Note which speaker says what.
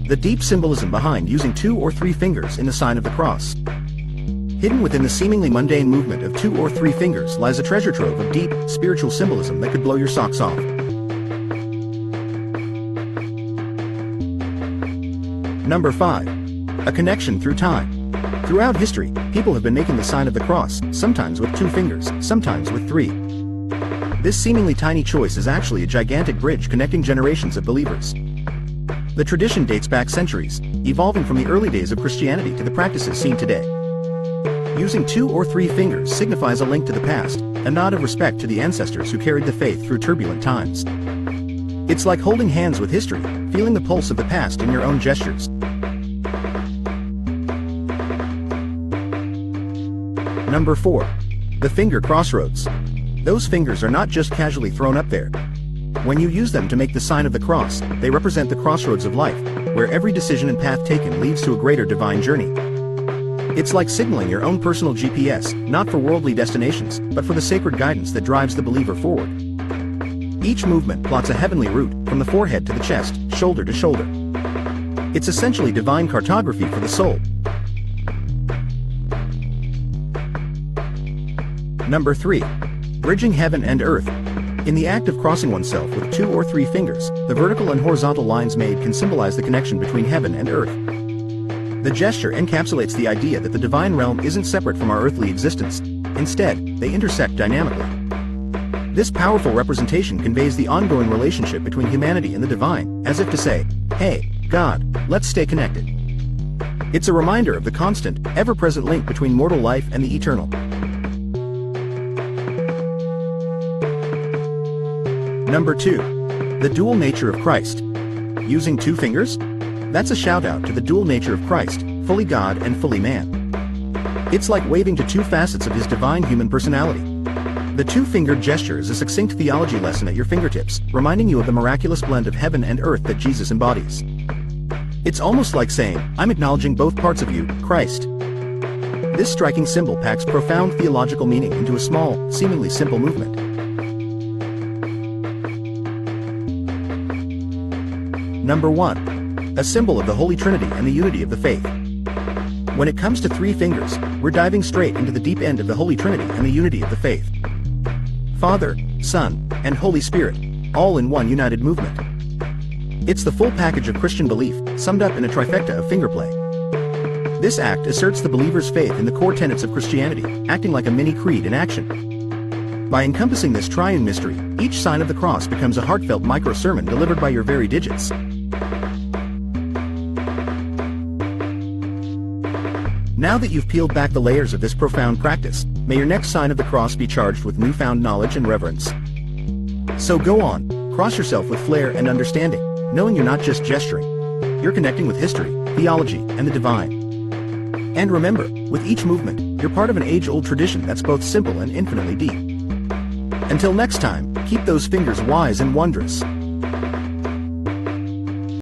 Speaker 1: The deep symbolism behind using 2 or 3 fingers in the sign of the cross. Hidden within the seemingly mundane movement of 2 or 3 fingers lies a treasure trove of deep, spiritual symbolism that could blow your socks off. Number 5. A connection through time. Throughout history, people have been making the sign of the cross, sometimes with 2 fingers, sometimes with 3. This seemingly tiny choice is actually a gigantic bridge connecting generations of believers. The tradition dates back centuries, evolving from the early days of Christianity to the practices seen today. Using 2 or 3 fingers signifies a link to the past, a nod of respect to the ancestors who carried the faith through turbulent times. It's like holding hands with history, feeling the pulse of the past in your own gestures. Number 4. The Finger Crossroads. Those fingers are not just casually thrown up there. When you use them to make the sign of the cross, they represent the crossroads of life, where every decision and path taken leads to a greater divine journey. It's like signaling your own personal GPS, not for worldly destinations, but for the sacred guidance that drives the believer forward. Each movement plots a heavenly route, from the forehead to the chest, shoulder to shoulder. It's essentially divine cartography for the soul. Number 3. Bridging heaven and earth. In the act of crossing oneself with 2 or 3 fingers, the vertical and horizontal lines made can symbolize the connection between heaven and earth. The gesture encapsulates the idea that the divine realm isn't separate from our earthly existence. Instead, they intersect dynamically. This powerful representation conveys the ongoing relationship between humanity and the divine, as if to say, "Hey, God, let's stay connected." It's a reminder of the constant, ever-present link between mortal life and the eternal. Number 2. The dual nature of Christ. Using 2 fingers? That's a shout-out to the dual nature of Christ, fully God and fully man. It's like waving to 2 facets of his divine human personality. The 2-fingered gesture is a succinct theology lesson at your fingertips, reminding you of the miraculous blend of heaven and earth that Jesus embodies. It's almost like saying, "I'm acknowledging both parts of you, Christ." This striking symbol packs profound theological meaning into a small, seemingly simple movement. Number 1. A symbol of the Holy Trinity and the unity of the faith. When it comes to 3 fingers, we're diving straight into the deep end of the Holy Trinity and the unity of the faith. Father, Son, and Holy Spirit, all in one united movement. It's the full package of Christian belief, summed up in a trifecta of fingerplay. This act asserts the believer's faith in the core tenets of Christianity, acting like a mini creed in action. By encompassing this triune mystery, each sign of the cross becomes a heartfelt micro-sermon delivered by your very digits. Now that you've peeled back the layers of this profound practice, may your next sign of the cross be charged with newfound knowledge and reverence. So go on, cross yourself with flair and understanding, knowing you're not just gesturing. You're connecting with history, theology, and the divine. And remember, with each movement, you're part of an age-old tradition that's both simple and infinitely deep. Until next time, keep those fingers wise and wondrous.